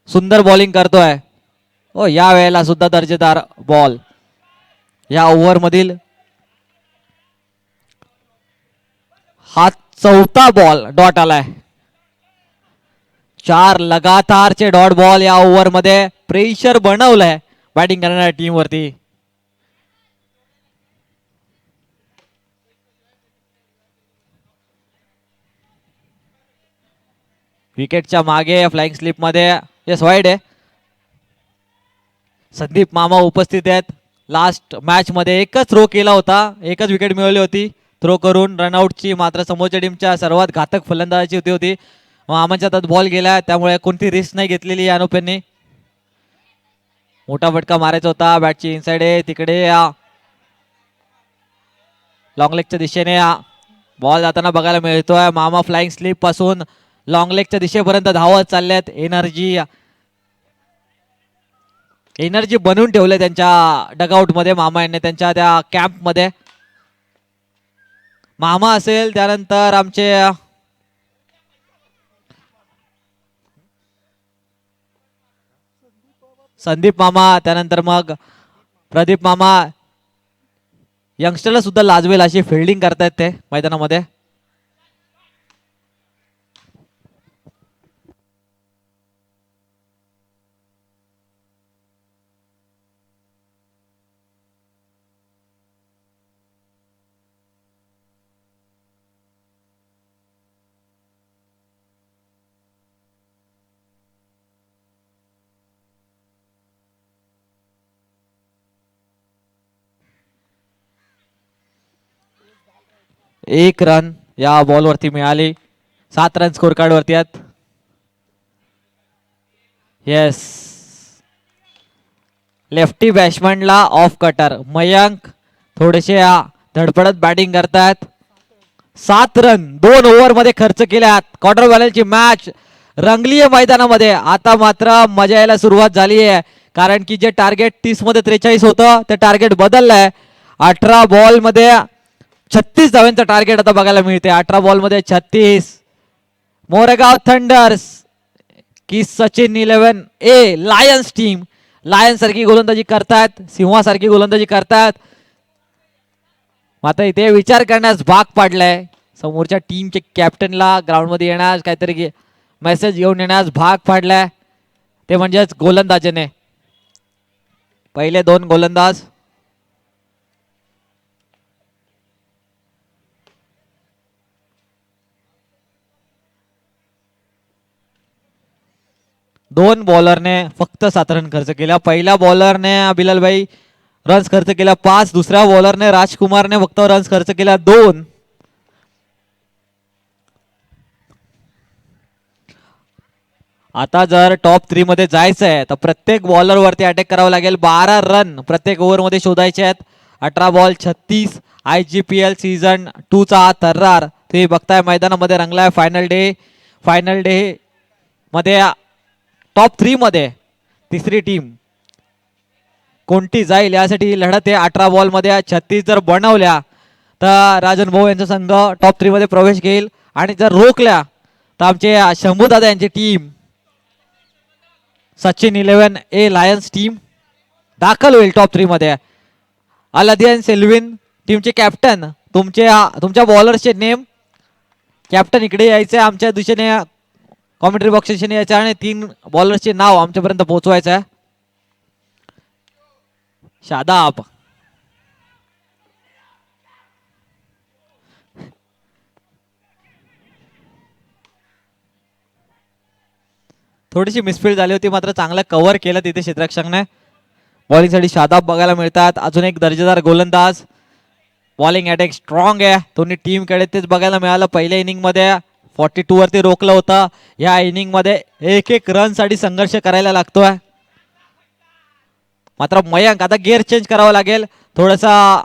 सुंदर बॉलिंग करतोय. हो, या वेळेला सुद्धा दर्जेदार बॉल. या ओव्हर मधील हा चौथा बॉल डॉट आलाय. 4 लगातारचे डॉट बॉल या ओव्हर मध्ये प्रेशर बनवलंय बॅटिंग करणाऱ्या टीम वरती. विकेटच्या मागे फ्लाइंग स्लिप मध्ये यस वाईड आहे. संदीप मामा उपस्थित आहेत. लास्ट मॅच मध्ये एकच थ्रो केला होता, एकच विकेट मिळवली होती थ्रो करून रनआउटची. मात्र समोरच्या टीमच्या सर्वात घातक फलंदाजी होती. मामांच्या हातात बॉल गेला, त्यामुळे कोणती रिस्क नाही घेतलेली अनुपेंनी. मोठा फटका मारायचा होता. बॅटची इनसाइड आहे, तिकडे लॉंग लेगच्या दिशेने बॉल जाताना बघायला मिळतोय. मामा फ्लाइंग स्लिप पासून लॉंग लेगच्या दिशेपर्यंत धावत चालल्यात. एनर्जी बनवून ठेवले त्यांच्या डगआउट मध्ये मामा यांनी, त्यांच्या त्या कॅम्प मध्ये. मामा असेल, त्यानंतर आमचे संदीप मामा, त्यानंतर मग प्रदीप मामा. यंगस्टरला सुद्धा लाजवेल अशी फिल्डिंग करतायत ते मैदानामध्ये. एक रन या बॉल वरती मिळाली. 7 रन स्कोर कार्ड वरती आहेत. येस, लेफ्टी बॅट्समॅनला ऑफ कटर मयंक थोडेसे धडपडत बॅटिंग करतात. 7 रन 2 ओव्हर मध्ये खर्च केल्यात. क्वार्टर फायनलची मॅच रंगली आहे मैदानामध्ये. आता मात्र मजा यायला सुरुवात झाली आहे, कारण की जे टार्गेट 30 मध्ये 43 होतं ते टार्गेट बदललंय. 18 बॉल मध्ये 36 धावांचं टार्गेट आता बघायला मिळते. 18 बॉल मध्ये 36. मोरगाव थंडर्स की सचिन 11 लायन्स टीम. लायन्स सारखी गोलंदाजी करतात, सिंहासारखी गोलंदाजी करतात. मात्र इथे विचार करण्यास भाग पाडलाय. समोरच्या टीमच्या कॅप्टनला ग्राउंड मध्ये येण्यास, काहीतरी मेसेज घेऊन येण्यास भाग पाडलाय, ते म्हणजेच गोलंदाजीने. पहिले 2 गोलंदाज. दोन बॉलरने फक्त 7 रन खर्च केला. पहिल्या बॉलरने बिलालभाई रन्स खर्च केला 5. दुसऱ्या बॉलरने राजकुमारने फक्त रन्स खर्च केला 2. आता जर टॉप 3 मध्ये जायचं आहे तर प्रत्येक बॉलर वरती अटॅक करावं लागेल. 12 रन प्रत्येक ओव्हर मध्ये शोधायचे आहेत. 18 बॉल 36. IGPL सीझन 2 चा हा थर्रार तुम्ही बघताय मैदानामध्ये रंगलाय. फायनल डे मध्ये टॉप 3 मध्ये तिसरी टीम कोणती जाईल यासाठी लढत आहे. 18 बॉल मध्ये 36 जर बनवल्या तर राजन भाऊ यांचा संघ टॉप 3 मध्ये प्रवेश घेईल, आणि जर रोखल्या तर आमचे शंभू दादा यांची टीम सचिन 11 लायन्स टीम दाखल होईल टॉप 3 मध्ये. अलादियन सेल्विन टीमचे कॅप्टन. तुमच्या बॉलरचे नेम. कॅप्टन इकडे यायचे, आमच्या दिशेने कॉमेंट्री बॉक्स दिशेने यायचे, आणि 3 बॉलरचे नाव आमच्यापर्यंत पोहोचवायचं आहे. शादाब. थोडीशी मिसफील्ड झाली होती, मात्र चांगलं कव्हर केलं तिथे क्षेत्ररक्षकने. बॉलिंग साठी शादाब बघायला मिळतात. अजून एक दर्जेदार गोलंदाज. बॉलिंग अटॅक स्ट्रॉंग आहे दोन्ही टीम कडे. तेच बघायला मिळालं पहिल्या इनिंग मध्ये 42 वरती रोखलं होतं. या इनिंग मध्ये 1-1 रन साठी संघर्ष करायला लागतोय. मात्र मयंक आता गिअर चेंज करावा लागेल, थोडासा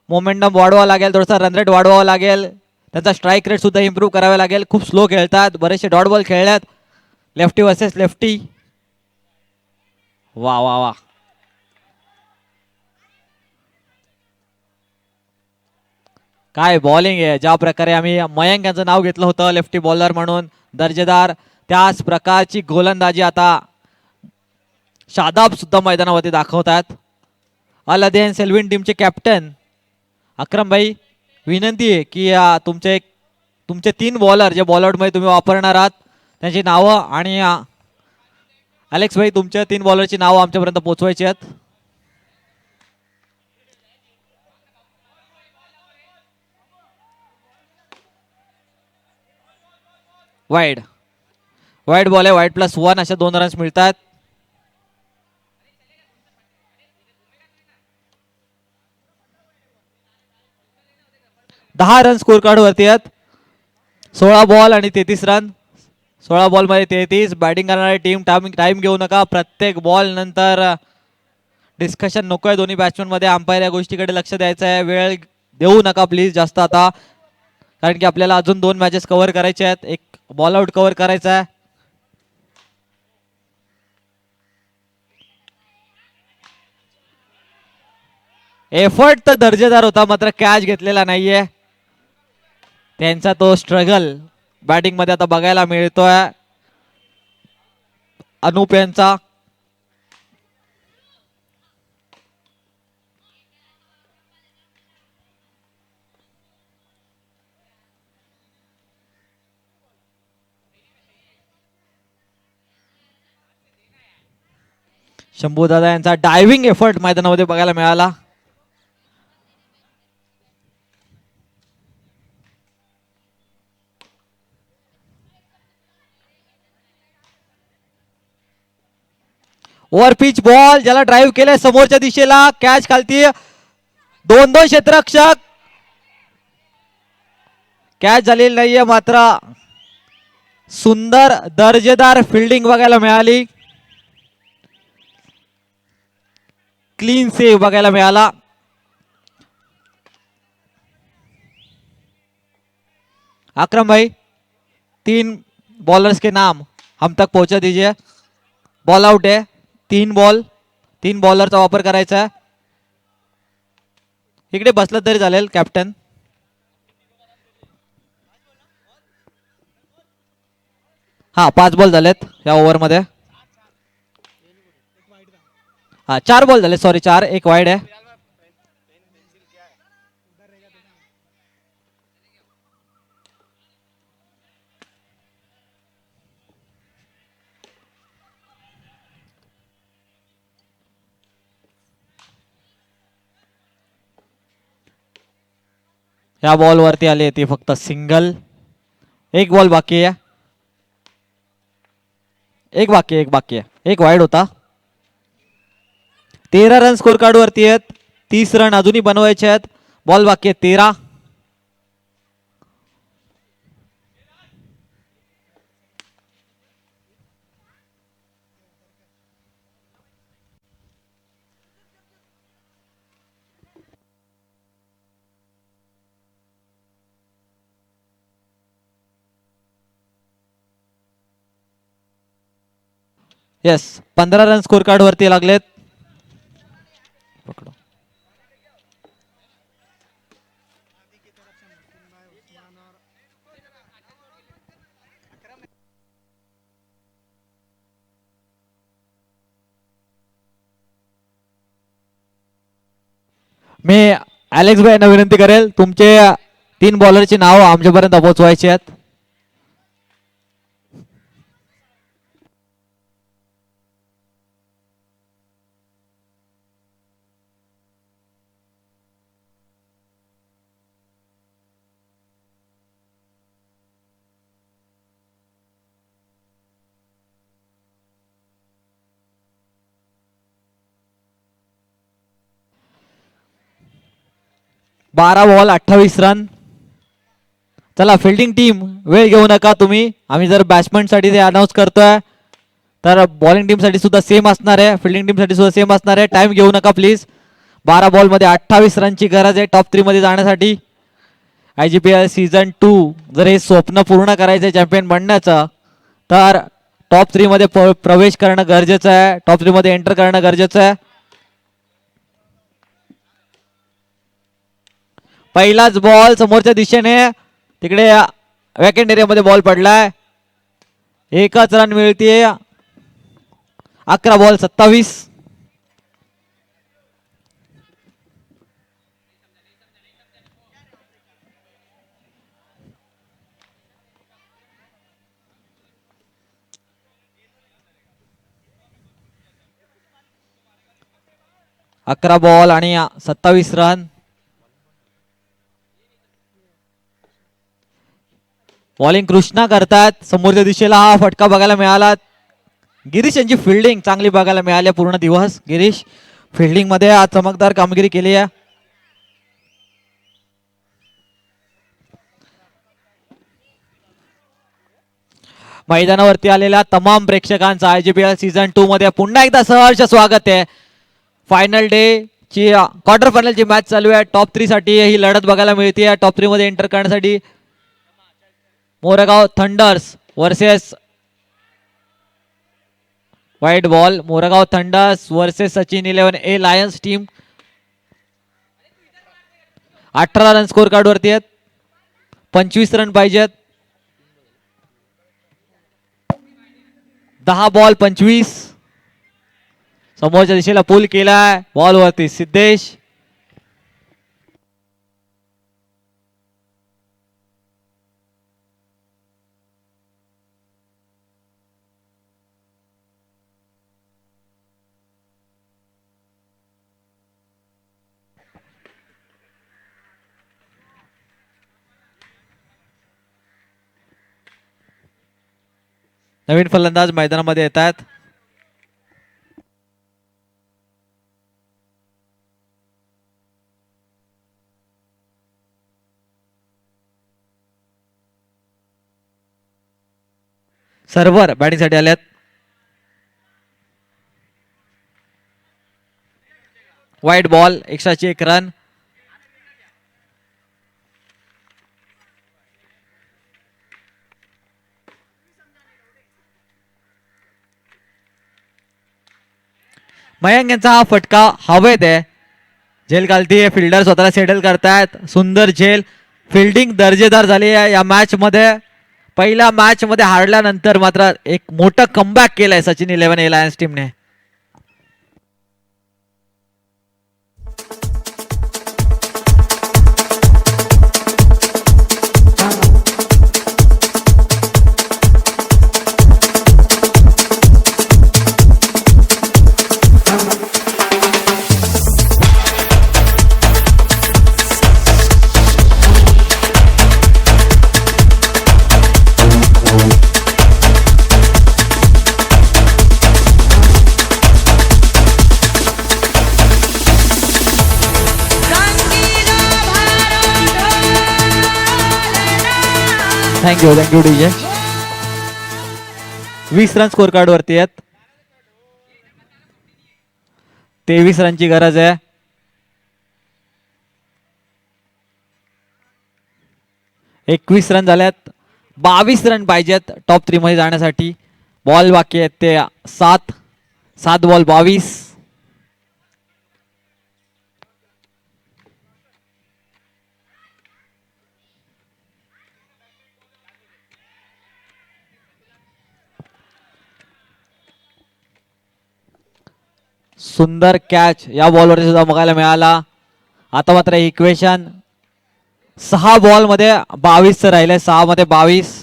मोमेंटम वाढवावा लागेल, थोडासा रन रेट वाढवावा लागेल, त्यांचा स्ट्राईक रेट सुद्धा इम्प्रूव्ह करावा लागेल. खूप स्लो खेळतात, बरेचसे डॉट बॉल खेळल्यात, लेफ्टी वर्सेस लेफ्टी. वा वा वा, काय बॉलिंग आहे. ज्या प्रकारे आम्ही मयंक यांचं नाव घेतलं होतं लेफ्टी बॉलर म्हणून दर्जेदार, त्याच प्रकारची गोलंदाजी आता शादाब सुद्धा मैदानावरती दाखवतात. अल-अदैन सेल्विन टीमचे कॅप्टन अक्रम भाई, विनंती आहे की तुमचे 3 बॉलर जे बॉल आउटमध्ये तुम्ही वापरणार आहात त्यांची नावं, आणि अलेक्स भाई तुमच्या 3 बॉलरची नावं आमच्यापर्यंत पोहोचवायची आहेत. वाईड वाईड बॉल आहे, वाईड +1 अशा 2 रन्स मिळतात. दहा रन स्कोर कार्ड वरती आहेत. 16 बॉल आणि 33 रन. 16 बॉल मध्ये 33. बॅटिंग करणारी टीम टाइम घेऊ नका, प्रत्येक बॉल नंतर डिस्कशन नको आहे दोन्ही बॅट्समॅन मध्ये. अंपायर या गोष्टीकडे लक्ष द्यायचं आहे, वेळ देऊ नका प्लीज जास्त आता, कारण की आपल्याला अजून 2 मॅचेस कव्हर करायचे आहेत, एक बॉल आउट कव्हर करायचा आहे. एफर्ट तर दर्जेदार होता, मात्र कॅच घेतलेला नाहीये. त्यांचा तो स्ट्रगल बॅटिंग मध्ये आता बघायला मिळतोय अनुप यांचा. शंभू दादा यांचा डायव्हिंग एफर्ट मैदानामध्ये बघायला मिळाला. ओव्हर पिच बॉल ज्याला ड्राईव्ह केलंय समोरच्या दिशेला, कॅच खालती, 2-2 क्षेत्ररक्षक, कॅच झालेली नाहीये, मात्र सुंदर दर्जेदार फिल्डिंग बघायला मिळाली, क्लीन सेव्ह बघायला मिळाला. अकरम भाई 3 बॉलर्स के नाम हम तक पहुंचा दीजिए. बॉल आउट है, 3 बॉलरचा वापर करायचा आहे. इकडे बसलं तरी चालेल कॅप्टन. हा 5 बॉल झालेत या ओव्हर मध्ये. हा 4 बॉल झाले, सॉरी 4, 1 वाईड आहे. या बॉल वरती आली ती फक्त सिंगल. 1 बॉल बाकी आहे, एक बाकी आहे, एक वाईड होता. 13 रन स्कोर कार्ड वरती आहेत, 30 रन अजूनही बनवायचे आहेत. बॉल बाकी आहे 13. येस 15 रन स्कोर कार्ड वरती लागलेत. पकडो. मी अलेक्स भाई यांना विनंती करेल, तुमचे 3 बॉलरची नाव आमच्यापर्यंत पोहोचवायची आहेत. बारा बॉल 28 रन. चला फिल्डिंग टीम वेळ घेऊ नका तुम्ही, आम्ही जर बॅट्समॅन साठी ते अनाऊन्स करतोय. तर बॉलिंग टीमसाठी सुद्धा सेम असणार आहे, फिल्डिंग टीमसाठी सुद्धा सेम असणार आहे. टाइम घेऊ नका प्लीज. 12 बॉलमध्ये 28 रनची गरज आहे टॉप 3 मध्ये जाण्यासाठी. IGPL सीझन 2 जर हे स्वप्न पूर्ण करायचं चॅम्पियन बनण्याचं, तर टॉप 3 मध्ये प्रवेश करणं गरजेचं आहे, टॉप 3 मध्ये एंटर करणं गरजेचं आहे. पहिलाच बॉल समोरच्या दिशेने, तिकडे वॅकेंट एरियामध्ये बॉल पडलाय. एकच रन मिळते. 11 बॉल 27. अकरा बॉल आणि 27 रन. बॉलिंग कृष्णा करतात. समोरच्या दिशेला हा फटका बघायला मिळाला. गिरीश यांची फिल्डिंग चांगली बघायला मिळाली पूर्ण दिवस. गिरीश फिल्डिंग मध्ये आज चमकदार कामगिरी केली आहे. मैदानावरती आलेल्या तमाम प्रेक्षकांचं IGPL सीझन 2 मध्ये पुन्हा एकदा सहर्ष स्वागत आहे. फायनल डे ची क्वार्टर फायनलची मॅच चालू आहे. टॉप 3 साठी ही लढत बघायला मिळते. टॉप 3 मध्ये एंटर करण्यासाठी Morgaon Thunders versus white ball. Morgaon Thunders versus Sachin 11A Lions team. 18 run score card वरती आहेत. 25 रन पाहिजेत. 10 बॉल 25. समोरच्या दिशेला पुल केलाय. बॉल वरती सिद्धेश. नवीन फलंदाज मैदानामध्ये येत आहेत. सर्व्हर बॅटिंग साठी आल्यात. White ball 101 run. मयंक यांचा हा फटका हवेत आहे. झेल घालती फिल्डर स्वतःला सेटल करतायत. सुंदर झेल. फिल्डिंग दर्जेदार झाली आहे या मॅच मध्ये. पहिल्या मॅच मध्ये हारल्यानंतर मात्र एक मोठं कमबॅक केलंय सचिन 11A लायन्स टीमने. Thank you DJ. 20 run score card वरती आहेत. 23 रनची गरज आहे. एकवीस रन झाल्यात. 22 रन पाहिजेत टॉप 3 मध्ये जाण्यासाठी. बॉल बाकी आहेत ते 7 बॉल 22. सुंदर कॅच या बॉलवरती सुद्धा बघायला मिळाला. आता मात्र इक्वेशन 6 बॉल मध्ये 22 राहिले. 6 मध्ये 22.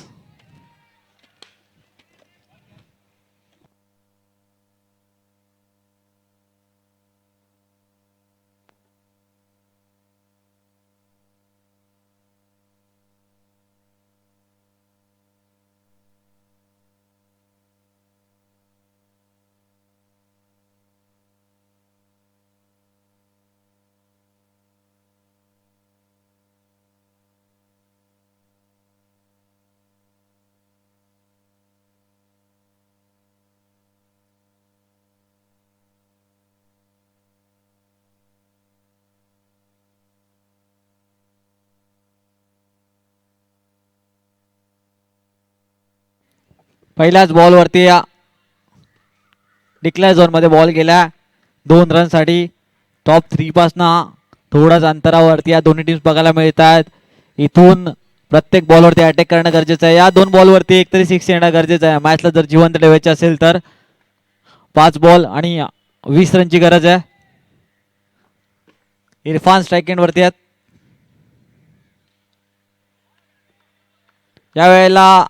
पहिल्याच बॉलवरती डिक्लेअर झोन मध्ये बॉल गेला 2 रन साठी. टॉप 3 पासनं थोड्याच अंतरावरती या दोन्ही टीम्स बघायला मिळतात. इथून प्रत्येक बॉलवरती अटॅक करणं गरजेचं आहे. या 2 बॉलवरती एकतरी 6 येणं गरजेचं आहे. मॅचला जर जिवंत ठेवायचे असेल तर 5 बॉल आणि 20 रनची गरज आहे. इरफान स्ट्राईक एंड वरती आहेत. यावेळेला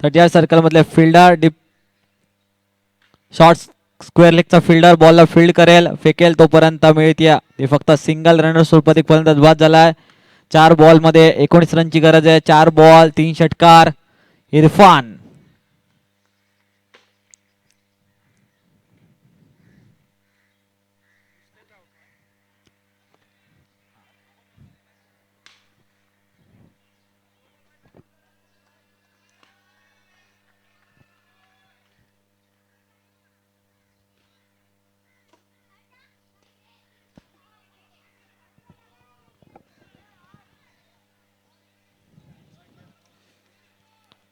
थर्टी सर्कल मधले फिल्डर डिप शॉर्ट स्क्वेअर लेगचा फिल्डर बॉलला फील्ड करेल, फेकेल तोपर्यंत मिळते. ते फक्त सिंगल रनर स्वरूपात पर्यंत बाद झालाय. 4 बॉल मध्ये 19 रनची गरज आहे. 4 बॉल 3 षटकार. इरफान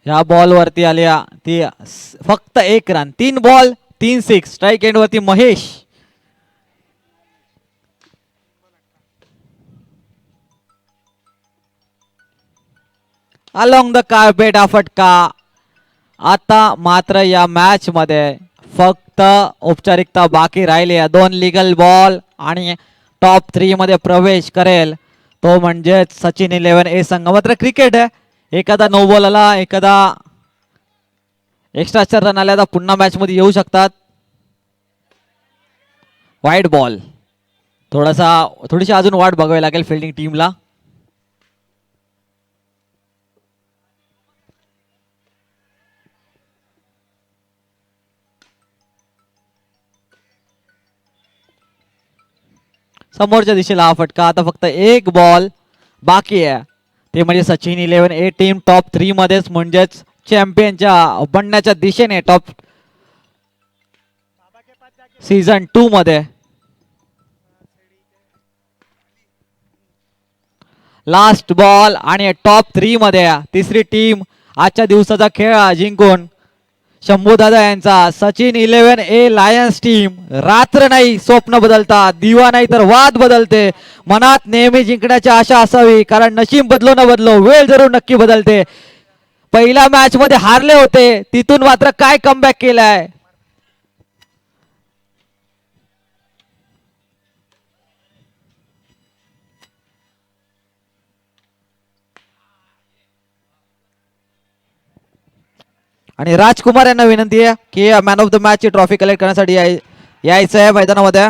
ह्या बॉल वरती आल्या ती फक्त 1 रन. 3 बॉल 3 6. स्ट्राईक एंड वरती महेश. अलॉंग द कार्पेट हा फटका. आता मात्र या मॅच मध्ये फक्त औपचारिकता बाकी राहिली. 2 लिगल बॉल आणि टॉप 3 मध्ये प्रवेश करेल तो म्हणजे सचिन 11 संघ. मात्र क्रिकेट आहे, एखादा नो बॉल आला, एखादा एक्स्ट्राचा रन आला तर पुन्हा मॅच मध्ये येऊ शकतात. वाईट बॉल. थोडीशी अजून वाट बघावी लागेल फिल्डिंग टीमला. समोरच्या दिशेला हा फटका. आता फक्त 1 बॉल बाकी आहे, ते म्हणजे सचिन 11 टीम टॉप 3 मध्येच म्हणजेच चॅम्पियनच्या बनण्याच्या दिशेने टॉप सीझन 2 मध्ये. लास्ट बॉल आणि टॉप 3 मध्ये तिसरी टीम आजच्या दिवसाचा खेळ जिंकून शंभूदादा यांचा सचिन 11 लायन्स टीम. रात्र नाही स्वप्न बदलतात, दिवा नाही तर वाद बदलते. मनात नेहमी जिंकण्याची आशा असावी, कारण नशीब बदलो न बदलो वेळ जरूर नक्की बदलते. पहिल्या मॅच मध्ये हारले होते, तिथून मात्र काय कमबॅक केलाय. आणि राजकुमार यांना विनंती आहे की मॅन ऑफ द मॅच ची ट्रॉफी कलेक्ट करण्यासाठी यायचं आहे मैदानामध्ये.